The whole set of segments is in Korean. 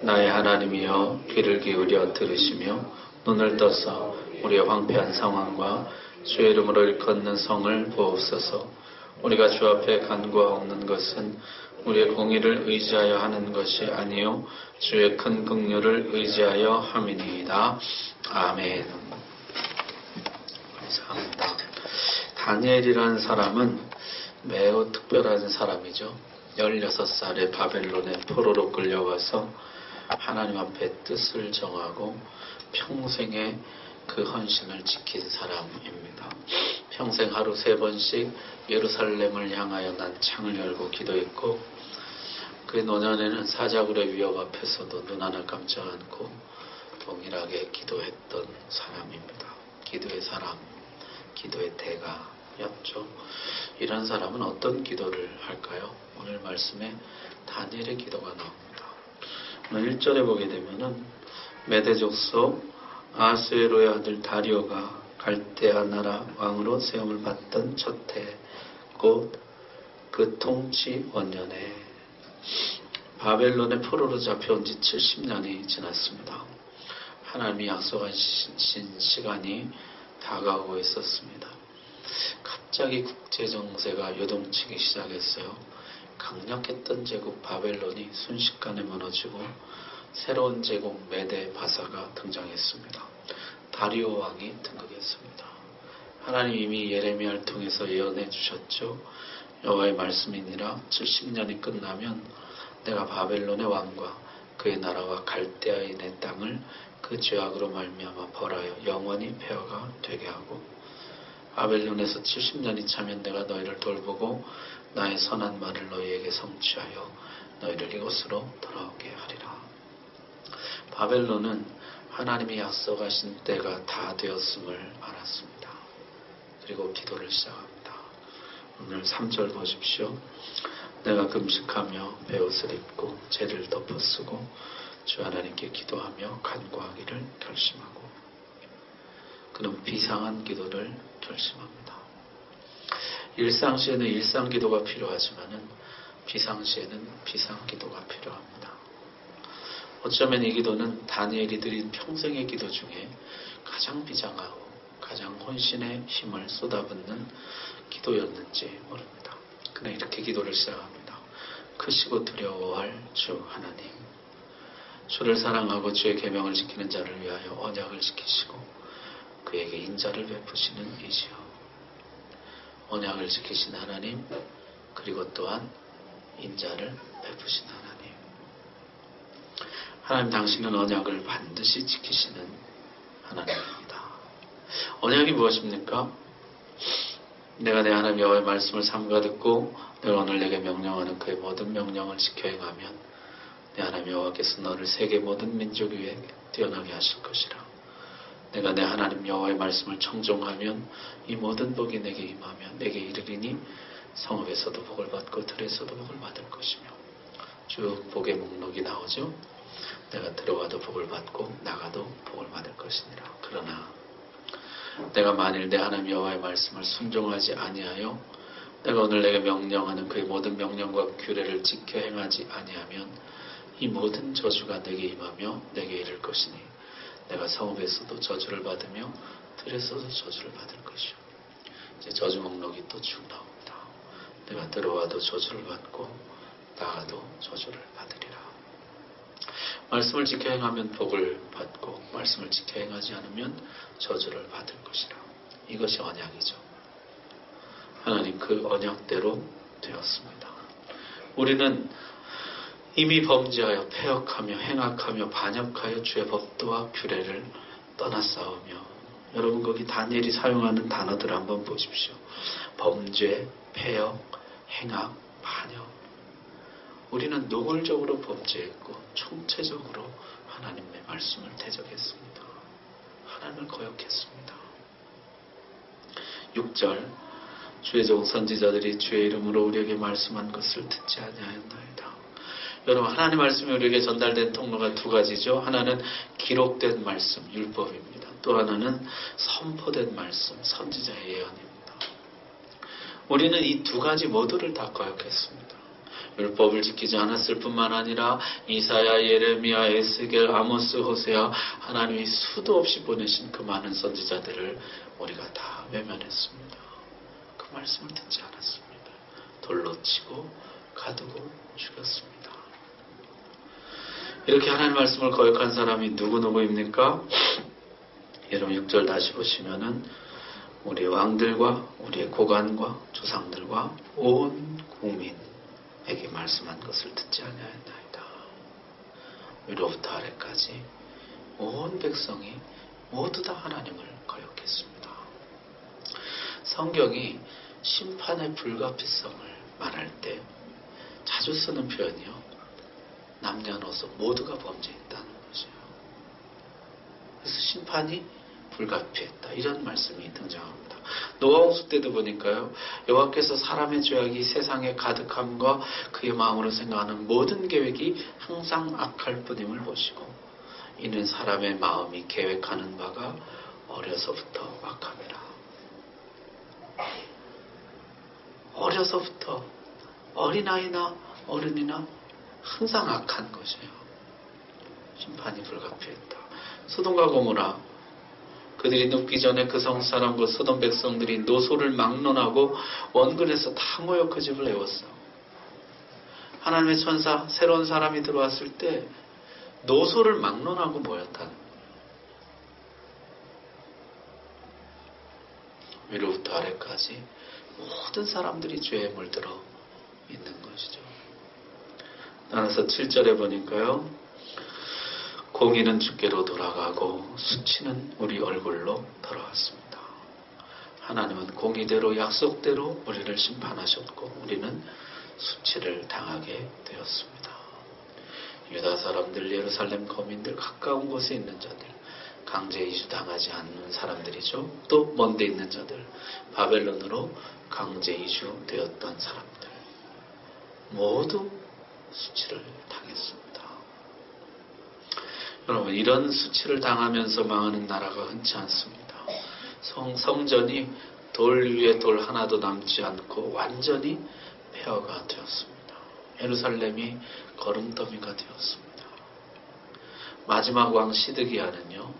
나의 하나님이여 귀를 기울여 들으시며 눈을 떠서 우리의 황폐한 상황과 주의 이름으로 일컫는 성을 보옵소서. 우리가 주 앞에 간구하옵는 것은 우리의 공의를 의지하여 하는 것이 아니요 주의 큰 긍휼을 의지하여 함이니이다. 아멘. 감사합니다. 다니엘이라는 사람은 매우 특별한 사람이죠. 16살에 바벨론의 포로로 끌려와서 하나님 앞에 뜻을 정하고 평생의 그 헌신을 지킨 사람입니다. 평생 하루 3번씩 예루살렘을 향하여 난 창을 열고 기도했고, 그 노년에는 사자굴의 위협 앞에서도 눈 하나 깜짝 않고 동일하게 기도했던 사람입니다. 기도의 사람, 기도의 대가였죠. 이런 사람은 어떤 기도를 할까요? 오늘 말씀에 다니엘의 기도가 나옵니다. 오늘 1절에 보게 되면은 메대 족속 아수에로의 아들 다리오가 갈대아 나라 왕으로 세움을 받던 첫 해, 곧 그 통치 원년에 바벨론의 포로로 잡혀온 지 70년이 지났습니다. 하나님이 약속하신 시간이 다가오고 있었습니다. 갑자기 국제정세가 요동치기 시작했어요. 강력했던 제국 바벨론이 순식간에 무너지고 새로운 제국 메대 바사가 등장했습니다. 다리오 왕이 등극했습니다. 하나님 이미 예레미야를 통해서 예언해 주셨죠. 여호와의 말씀이니라 70년이 끝나면 내가 바벨론의 왕과 그의 나라와 갈대아인의 땅을 그 죄악으로 말미암아 벌하여 영원히 폐허가 되게 하고, 바벨론에서 70년이 차면 내가 너희를 돌보고 나의 선한 말을 너희에게 성취하여 너희를 이곳으로 돌아오게 하리라. 바벨론은 하나님이 약속하신 때가 다 되었음을 알았습니다. 그리고 기도를 시작합니다. 오늘 3절 보십시오. 내가 금식하며 베옷을 입고 죄를 덮어쓰고 주 하나님께 기도하며 간구하기를 결심하고, 그는 비상한 기도를 결심합니다. 일상시에는 일상기도가 필요하지만은 비상시에는 비상기도가 필요합니다. 어쩌면 이 기도는 다니엘이 드린 평생의 기도 중에 가장 비장하고 가장 혼신의 힘을 쏟아붓는 기도였는지 모릅니다. 그는 이렇게 기도를 시작합니다. 크시고 두려워할 주 하나님, 주를 사랑하고 주의 계명을 지키는 자를 위하여 언약을 지키시고 그에게 인자를 베푸시는 이시여. 언약을 지키신 하나님, 그리고 또한 인자를 베푸신 하나님. 하나님, 당신은 언약을 반드시 지키시는 하나님입니다. 언약이 무엇입니까? 내가 내 하나님 여호와의 말씀을 삼가 듣고 내가 오늘 내게 명령하는 그의 모든 명령을 지켜 행하면 내 하나님 여호와께서 너를 세계 모든 민족 위에 뛰어나게 하실 것이라. 내가 내 하나님 여호와의 말씀을 청종하면 이 모든 복이 내게 임하며 내게 이르리니 성읍에서도 복을 받고 들에서도 복을 받을 것이며, 쭉 복의 목록이 나오죠. 내가 들어가도 복을 받고 나가도 복을 받을 것이니라. 그러나 내가 만일 내 하나님 여호와의 말씀을 순종하지 아니하여 내가 오늘 내게 명령하는 그의 모든 명령과 규례를 지켜 행하지 아니하면 이 모든 저주가 내게 임하며 내게 이를 것이니 내가 성읍에서도 저주를 받으며 들에서도 저주를 받을 것이요. 이제 저주 목록이 또 쭉 나옵니다. 내가 들어와도 저주를 받고 나가도 저주를 받으리라. 말씀을 지켜 행하면 복을 받고 말씀을 지켜 행하지 않으면 저주를 받을 것이라. 이것이 언약이죠. 하나님 그 언약대로 되었습니다. 우리는 이미 범죄하여 패역하며 행악하며 반역하여 주의 법도와 규례를 떠나싸우며, 여러분 거기 다니엘이 사용하는 단어들을 한번 보십시오. 범죄, 패역, 행악, 반역. 우리는 노골적으로 범죄했고 총체적으로 하나님의 말씀을 대적했습니다. 하나님을 거역했습니다. 6절, 주의 종 선지자들이 주의 이름으로 우리에게 말씀한 것을 듣지 아니하였나이다. 여러분, 하나님 말씀이 우리에게 전달된 통로가 두 가지죠. 하나는 기록된 말씀, 율법입니다. 또 하나는 선포된 말씀, 선지자의 예언입니다. 우리는 이 두 가지 모두를 다 거역했습니다. 율법을 지키지 않았을 뿐만 아니라 이사야, 예레미야, 에스겔, 아모스, 호세아 하나님이 수도 없이 보내신 그 많은 선지자들을 우리가 다 외면했습니다. 그 말씀을 듣지 않았습니다. 돌로 치고 가두고 죽였습니다. 이렇게 하나님 말씀을 거역한 사람이 누구입니까? 여러분 6절 다시 보시면은 우리 왕들과 우리의 고관과 조상들과 온 국민에게 말씀한 것을 듣지 아니하였나이다. 위로부터 아래까지 온 백성이 모두 다 하나님을 거역했습니다. 성경이 심판의 불가피성을 말할 때 자주 쓰는 표현이요. 남녀노소 모두가 범죄했다는 것이에요. 그래서 심판이 불가피했다. 이런 말씀이 등장합니다. 노아 홍수 때도 보니까요. 여호와께서 사람의 죄악이 세상에 가득함과 그의 마음으로 생각하는 모든 계획이 항상 악할 뿐임을 보시고 이는 사람의 마음이 계획하는 바가 어려서부터 악함이라. 어려서부터 어린아이나 어른이나 항상 악한 것이에요. 심판이 불가피했다. 소돔과 고모라 그들이 눕기 전에 그 성사람과 소돔 백성들이 노소를 막론하고 원근에서 다 모여 그 집을 내웠어. 하나님의 천사 새로운 사람이 들어왔을 때 노소를 막론하고 모였다는 거예요. 위로부터 아래까지 모든 사람들이 죄에 물들어 있는 것이죠. 따라서 7절에 보니까요. 공의는 주께로 돌아가고 수치는 우리 얼굴로 돌아왔습니다. 하나님은 공의대로 약속대로 우리를 심판하셨고 우리는 수치를 당하게 되었습니다. 유다 사람들, 예루살렘 거민들, 가까운 곳에 있는 자들, 강제 이주당하지 않는 사람들이죠. 또 먼데 있는 자들, 바벨론으로 강제 이주되었던 사람들 모두 수치를 당했습니다. 여러분 이런 수치를 당하면서 망하는 나라가 흔치 않습니다. 성전이 돌 위에 돌 하나도 남지 않고 완전히 폐허가 되었습니다. 예루살렘이 거름더미가 되었습니다. 마지막 왕 시드기야는요.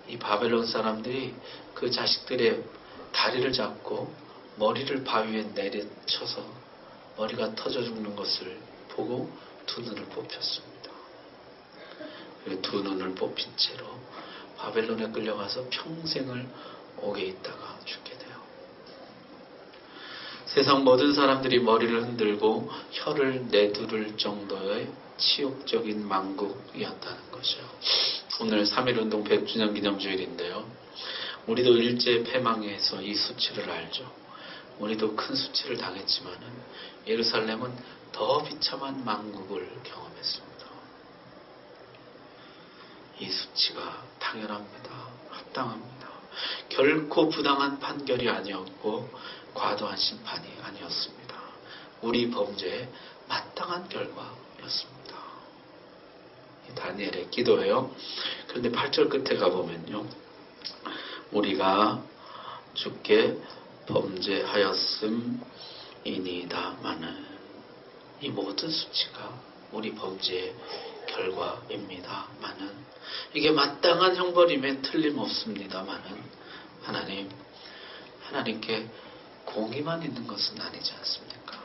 이 바벨론 사람들이 그 자식들의 다리를 잡고 머리를 바위에 내려쳐서 머리가 터져 죽는 것을 보고 두 눈을 뽑혔습니다. 그리고 두 눈을 뽑힌 채로 바벨론에 끌려가서 평생을 옥에 있다가 죽게 돼요. 세상 모든 사람들이 머리를 흔들고 혀를 내두를 정도의 치욕적인 망국이었다는 것이요. 오늘 3.1운동 100주년 기념주일인데요. 우리도 일제 패망에서 이 수치를 알죠. 우리도 큰 수치를 당했지만은 예루살렘은 더 비참한 망국을 경험했습니다. 이 수치가 당연합니다. 합당합니다. 결코 부당한 판결이 아니었고 과도한 심판이 아니었습니다. 우리 범죄의 마땅한 결과였습니다. 다니엘의 기도예요. 그런데 8절 끝에 가보면요. 우리가 주께 범죄하였음이니이다마는 이 모든 수치가 우리 범죄의 결과입니다마는 이게 마땅한 형벌임에 틀림없습니다마는 하나님께 공의만 있는 것은 아니지 않습니까?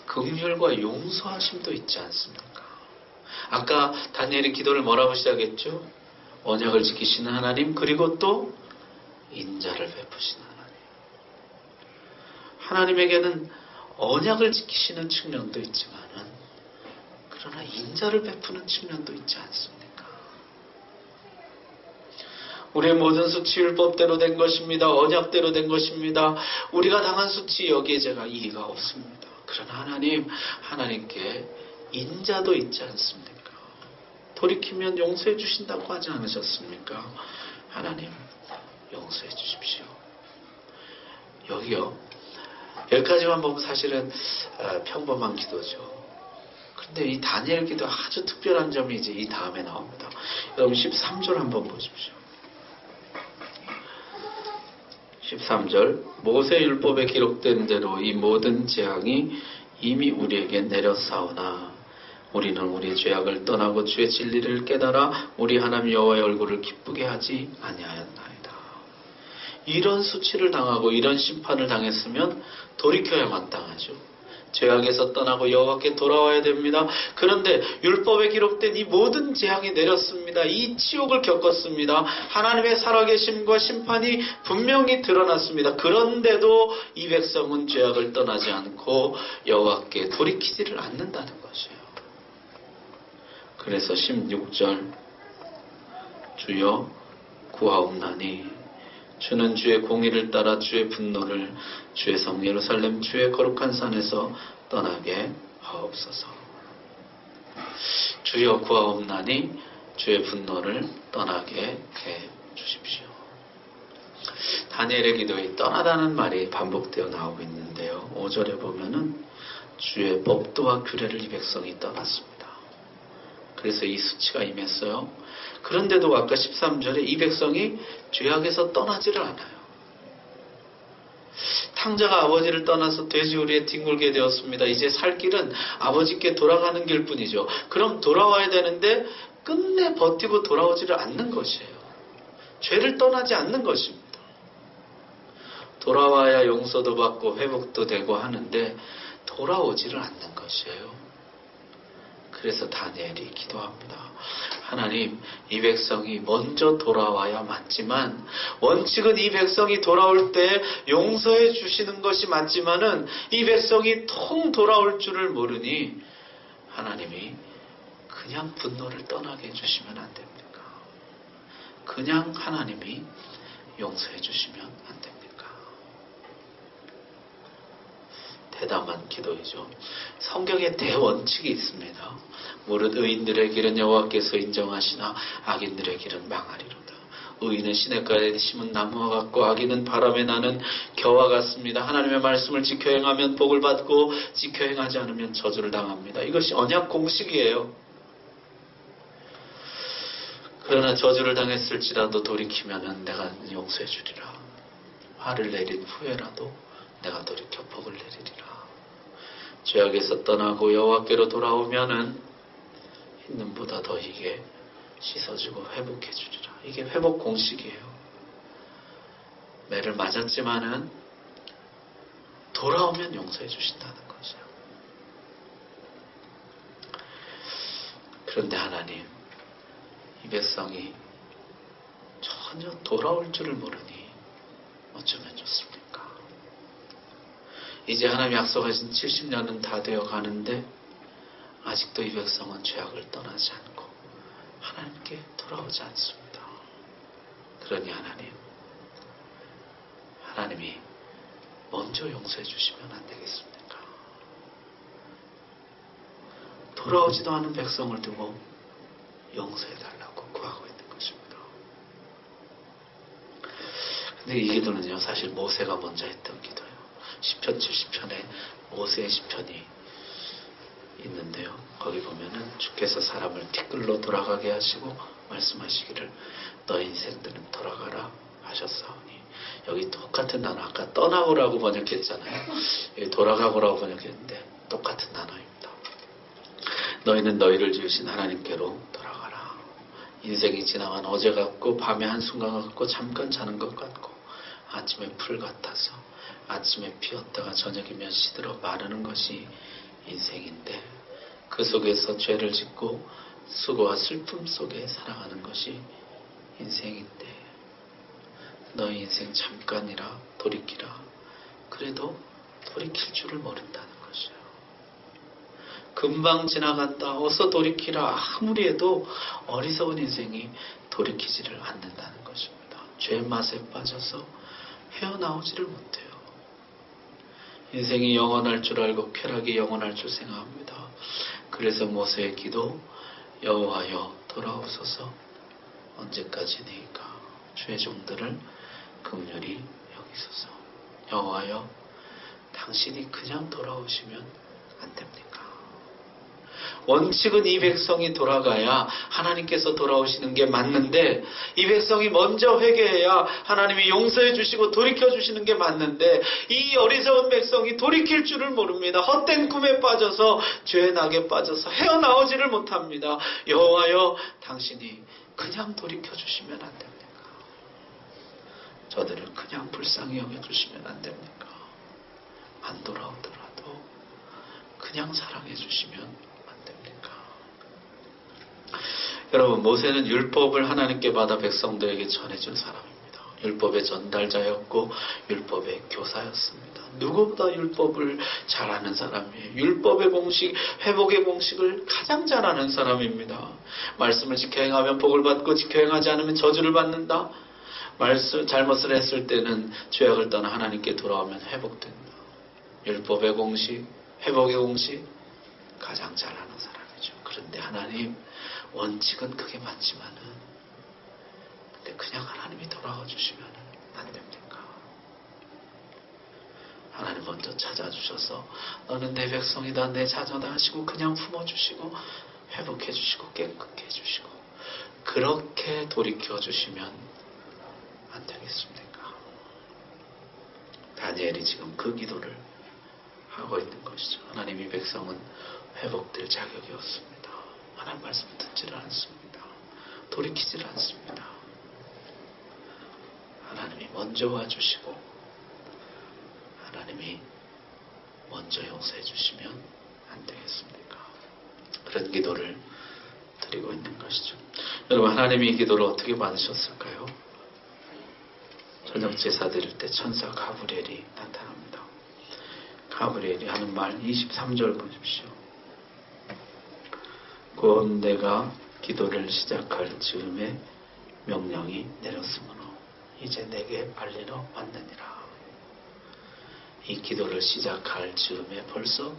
긍휼과 용서하심도 있지 않습니까? 아까 다니엘의 기도를 뭐라고 시작했죠? 언약을 지키시는 하나님 그리고 또 인자를 베푸시는 하나님. 하나님에게는 언약을 지키시는 측면도 있지만은 그러나 인자를 베푸는 측면도 있지 않습니까? 우리의 모든 수치 율법대로 된 것입니다. 언약대로 된 것입니다. 우리가 당한 수치 여기에 제가 이의가 없습니다. 그러나 하나님께 인자도 있지 않습니까? 돌이키면 용서해 주신다고 하지 않으셨습니까? 하나님 용서해 주십시오. 여기까지만 보면 사실은 평범한 기도죠. 그런데 이 다니엘 기도 아주 특별한 점이 이제 이 다음에 나옵니다. 여러분 13절 한번 보십시오. 13절 모세 율법에 기록된 대로 이 모든 재앙이 이미 우리에게 내렸사오나 우리는 우리의 죄악을 떠나고 주의 진리를 깨달아 우리 하나님 여호와의 얼굴을 기쁘게 하지 아니하였나이다. 이런 수치를 당하고 이런 심판을 당했으면 돌이켜야 마땅하죠. 죄악에서 떠나고 여호와께 돌아와야 됩니다. 그런데 율법에 기록된 이 모든 재앙이 내렸습니다. 이 치욕을 겪었습니다. 하나님의 살아계심과 심판이 분명히 드러났습니다. 그런데도 이 백성은 죄악을 떠나지 않고 여호와께 돌이키지를 않는다는 것이에요. 그래서 16절 주여 구하옵나니 주는 주의 공의를 따라 주의 분노를 주의 성 예루살렘 주의 거룩한 산에서 떠나게 하옵소서. 주여 구하옵나니 주의 분노를 떠나게 해 주십시오. 다니엘의 기도에 떠나다는 말이 반복되어 나오고 있는데요. 5절에 보면은 주의 법도와 규례를 이 백성이 떠났습니다. 그래서 이 수치가 임했어요. 그런데도 아까 13절에 이 백성이 죄악에서 떠나지를 않아요. 탕자가 아버지를 떠나서 돼지우리에 뒹굴게 되었습니다. 이제 살 길은 아버지께 돌아가는 길뿐이죠. 그럼 돌아와야 되는데 끝내 버티고 돌아오지를 않는 것이에요. 죄를 떠나지 않는 것입니다. 돌아와야 용서도 받고 회복도 되고 하는데 돌아오지를 않는 것이에요. 그래서 다니엘이 기도합니다. 하나님, 이 백성이 먼저 돌아와야 맞지만 원칙은 이 백성이 돌아올 때 용서해 주시는 것이 맞지만은 이 백성이 통 돌아올 줄을 모르니 하나님이 그냥 분노를 떠나게 해주시면 안 됩니까? 그냥 하나님이 용서해 주시면 안 됩니까? 대담한 기도이죠. 성경에 대원칙이 있습니다. 무릇 의인들의 길은 여호와께서 인정하시나 악인들의 길은 망하리로다. 의인은 시냇가에 심은 나무와 같고 악인은 바람에 나는 겨와 같습니다. 하나님의 말씀을 지켜 행하면 복을 받고 지켜 행하지 않으면 저주를 당합니다. 이것이 언약 공식이에요. 그러나 저주를 당했을지라도 돌이키면은 내가 용서해 주리라. 화를 내린 후에라도 내가 돌이켜 복을 내리리라. 죄악에서 떠나고 여호와께로 돌아오면은 있는보다 더 이게 씻어주고 회복해 주리라. 이게 회복 공식이에요. 매를 맞았지만은 돌아오면 용서해 주신다는 거죠. 그런데 하나님, 이 백성이 전혀 돌아올 줄을 모르니 어쩌면 좋습니까? 이제 하나님 약속하신 70년은 다 되어 가는데 아직도 이 백성은 죄악을 떠나지 않고 하나님께 돌아오지 않습니다. 그러니 하나님이 먼저 용서해 주시면 안 되겠습니까? 돌아오지도 않은 백성을 두고 용서해 달라고 구하고 있는 것입니다. 근데 이 기도는요, 사실 모세가 먼저 했던 기도예요. 시편 70편에 모세의 시편이 있는데요. 거기 보면은 주께서 사람을 티끌로 돌아가게 하시고 말씀하시기를 너의 인생들은 돌아가라 하셨사오니, 여기 똑같은 단어, 아까 떠나오라고 번역했잖아요. 여기 돌아가고라고 번역했는데 똑같은 단어입니다. 너희는 너희를 지으신 하나님께로 돌아가라. 인생이 지나간 어제 같고 밤의 한순간 같고 잠깐 자는 것 같고 아침에 풀 같아서 아침에 피었다가 저녁이면 시들어 마르는 것이 인생인데 그 속에서 죄를 짓고 수고와 슬픔 속에 살아가는 것이 인생인데 너희 인생 잠깐이라 돌이키라. 그래도 돌이킬 줄을 모른다는 것이에요. 금방 지나간다. 어서 돌이키라. 아무리 해도 어리석은 인생이 돌이키지를 않는다는 것입니다. 죄 맛에 빠져서 헤어나오지를 못해요. 인생이 영원할 줄 알고 쾌락이 영원할 줄 생각합니다. 그래서 모세의 기도, 여호와여 돌아오소서. 언제까지니까 주의 종들을 긍휼히 여기소서. 여호와여 당신이 그냥 돌아오시면 안 됩니까? 원칙은 이 백성이 돌아가야 하나님께서 돌아오시는 게 맞는데, 이 백성이 먼저 회개해야 하나님이 용서해 주시고 돌이켜 주시는 게 맞는데, 이 어리석은 백성이 돌이킬 줄을 모릅니다. 헛된 꿈에 빠져서 죄의 낙에 빠져서 헤어나오지를 못합니다. 여호와여, 당신이 그냥 돌이켜 주시면 안 됩니까? 저들을 그냥 불쌍히 여겨주시면 안 됩니까? 안 돌아오더라도 그냥 사랑해 주시면 안 됩니까? 여러분, 모세는 율법을 하나님께 받아 백성들에게 전해준 사람입니다. 율법의 전달자였고 율법의 교사였습니다. 누구보다 율법을 잘 아는 사람이에요. 율법의 공식, 회복의 공식을 가장 잘 아는 사람입니다. 말씀을 지켜 행하면 복을 받고 지켜 행하지 않으면 저주를 받는다. 잘못을 했을 때는 죄악을 떠나 하나님께 돌아오면 회복된다. 율법의 공식, 회복의 공식 가장 잘 아는 사람이죠. 그런데 하나님, 원칙은 그게 맞지만은 근데 그냥 하나님이 돌아와 주시면 안 됩니까? 하나님 먼저 찾아주셔서 너는 내 백성이다, 내 자녀다 하시고 그냥 품어주시고 회복해 주시고 깨끗게 해주시고 그렇게 돌이켜 주시면 안 되겠습니까? 다니엘이 지금 그 기도를 하고 있는 것이죠. 하나님, 이 백성은 회복될 자격이 없습니다. 하나님 말씀 듣지를 않습니다. 돌이키지를 않습니다. 하나님이 먼저 와주시고 하나님이 먼저 용서해 주시면 안 되겠습니까? 그런 기도를 드리고 있는 것이죠. 여러분, 하나님이 이 기도를 어떻게 받으셨을까요? 저녁 제사 드릴 때 천사 가브리엘이 나타납니다. 가브리엘이 하는 말 23절 보십시오. 곧 내가 기도를 시작할 즈음에 명령이 내렸으므로 이제 내게 알리러 왔느니라. 이 기도를 시작할 즈음에 벌써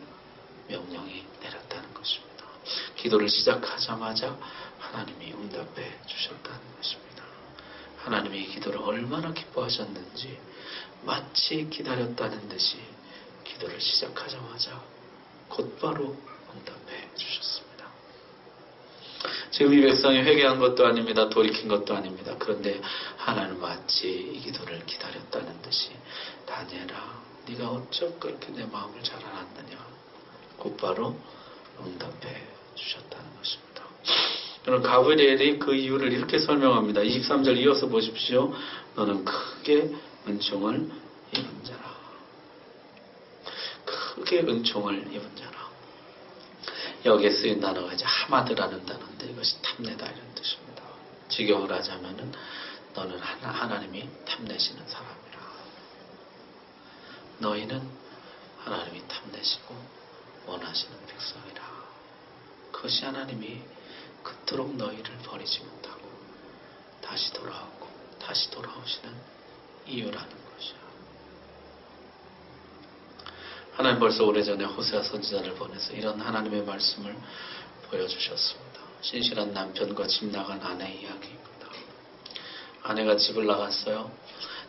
명령이 내렸다는 것입니다. 기도를 시작하자마자 하나님이 응답해 주셨다는 것입니다. 하나님이 이 기도를 얼마나 기뻐하셨는지 마치 기다렸다는 듯이 기도를 시작하자마자 곧바로 응답해 주셨습니다. 지금 이 백성이 회개한 것도 아닙니다. 돌이킨 것도 아닙니다. 그런데 하나님은 마치 이 기도를 기다렸다는 듯이 다니엘아, 네가 어쩜 그렇게 내 마음을 잘 알았느냐, 곧바로 응답해 주셨다는 것입니다. 그럼 가브리엘이 그 이유를 이렇게 설명합니다. 23절 이어서 보십시오. 너는 크게 은총을 입은 자라. 크게 은총을 입은 자라. 여기에 쓰인 단어가 이제 하마드라는 단어인데 이것이 탐내다 이런 뜻입니다. 직역을 하자면은 너는 하나님이 탐내시는 사람이라. 너희는 하나님이 탐내시고 원하시는 백성이라. 그것이 하나님이 그토록 너희를 버리지 못하고 다시 돌아오고 다시 돌아오시는 이유라는 것이야. 하나님 벌써 오래전에 호세아 선지자를 보내서 이런 하나님의 말씀을 보여주셨습니다. 신실한 남편과 집 나간 아내의 이야기입니다. 아내가 집을 나갔어요.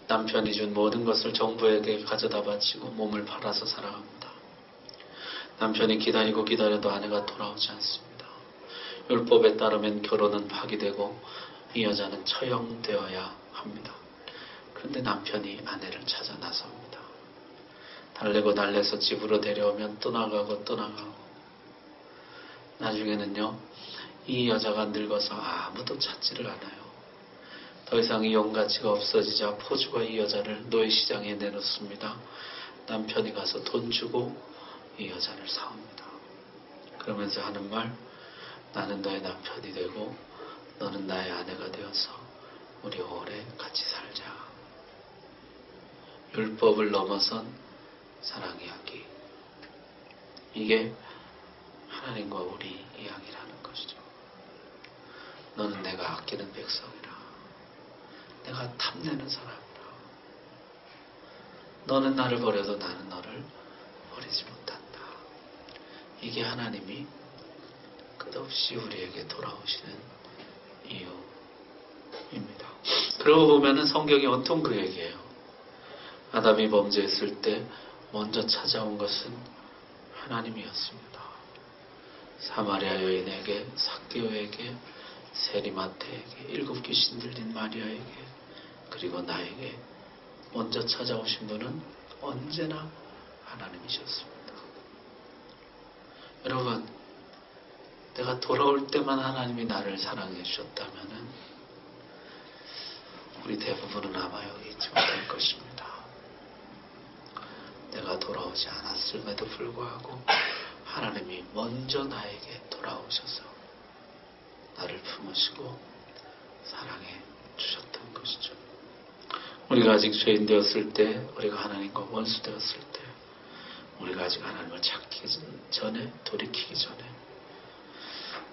남편이 준 모든 것을 정부에게 가져다 바치고 몸을 팔아서 살아갑니다. 남편이 기다리고 기다려도 아내가 돌아오지 않습니다. 율법에 따르면 결혼은 파기되고 이 여자는 처형되어야 합니다. 그런데 남편이 아내를 찾아 나섭니다. 달래고 달래서 집으로 데려오면 또 나가고 또 나가고 나중에는요, 이 여자가 늙어서 아무도 찾지를 않아요. 더 이상 이용 가치가 없어지자 포주가 이 여자를 노예시장에 내놓습니다. 남편이 가서 돈 주고 이 여자를 사옵니다. 그러면서 하는 말, 나는 너의 남편이 되고 너는 나의 아내가 되어서 우리 오래 같이 살자. 율법을 넘어선 사랑 이야기. 이게 하나님과 우리 이야기라는 것이죠. 너는 내가 아끼는 백성이라. 내가 탐내는 사람이라. 너는 나를 버려도 나는 너를 버리지 못한다. 이게 하나님이 끝없이 우리에게 돌아오시는 이유입니다. 그러고 보면은 성경이 온통 그 얘기예요. 아담이 범죄했을 때 먼저 찾아온 것은 하나님이었습니다. 사마리아 여인에게, 삭개오에게, 세리마태에게, 7 귀신 들린 마리아에게, 그리고 나에게 먼저 찾아오신 분은 언제나 하나님이셨습니다. 여러분, 내가 돌아올 때만 하나님이 나를 사랑해 주셨다면 우리 대부분은 아마 여기 있지 못할 것입니다. 내가 돌아오지 않았음에도 불구하고 하나님이 먼저 나에게 돌아오셔서 나를 품으시고 사랑해 주셨던 것이죠. 우리가 아직 죄인 되었을 때, 우리가 하나님과 원수 되었을 때, 우리가 아직 하나님을 찾기 전에, 돌이키기 전에,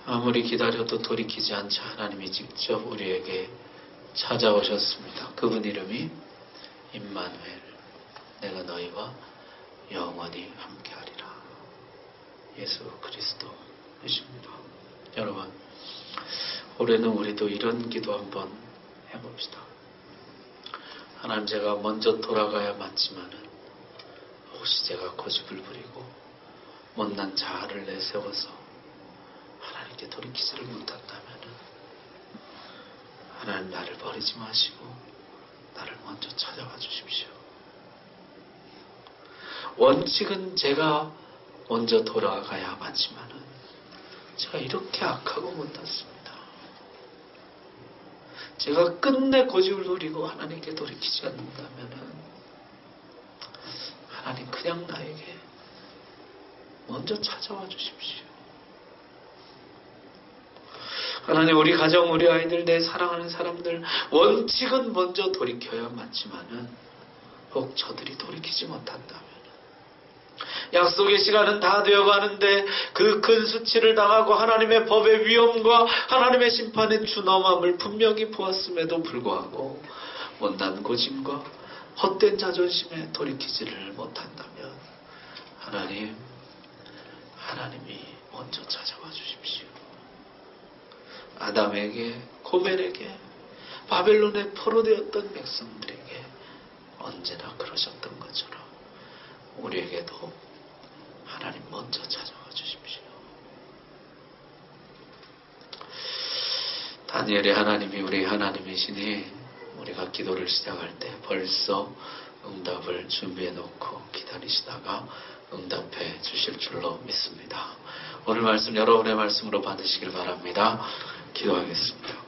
아무리 기다려도 돌이키지 않자 하나님이 직접 우리에게 찾아오셨습니다. 그분 이름이 임마누엘, 내가 너희와 영원히 함께하리라. 예수 그리스도이십니다. 여러분, 올해는 우리도 이런 기도 한번 해봅시다. 하나님, 제가 먼저 돌아가야 맞지만은 혹시 제가 고집을 부리고 못난 자아를 내세워서 하나님께 돌이키지를 못한다면은 하나님, 나를 버리지 마시고 나를 먼저 찾아와 주십시오. 원칙은 제가 먼저 돌아가야 맞지만은 제가 이렇게 악하고 못났습니다. 제가 끝내 고집을 부리고 하나님께 돌이키지 않는다면은 하나님, 그냥 나에게 먼저 찾아와 주십시오. 하나님, 우리 가정, 우리 아이들, 내 사랑하는 사람들, 원칙은 먼저 돌이켜야 맞지만은 혹 저들이 돌이키지 못한다면 약속의 시간은 다 되어가는데 그 큰 수치를 당하고 하나님의 법의 위엄과 하나님의 심판의 준엄함을 분명히 보았음에도 불구하고 못난 고집과 헛된 자존심에 돌이키지를 못한다면 하나님이 먼저 찾아와 주십시오. 아담에게, 고멜에게, 바벨론의 포로되었던 백성들에게 언제나 그러셨던 것처럼 우리에게도 하나님 먼저 찾아와 주십시오. 다니엘의 하나님이 우리 하나님이시니 우리가 기도를 시작할 때 벌써 응답을 준비해 놓고 기다리시다가 응답해 주실 줄로 믿습니다. 오늘 말씀 여러분의 말씀으로 받으시길 바랍니다. 기도하겠습니다.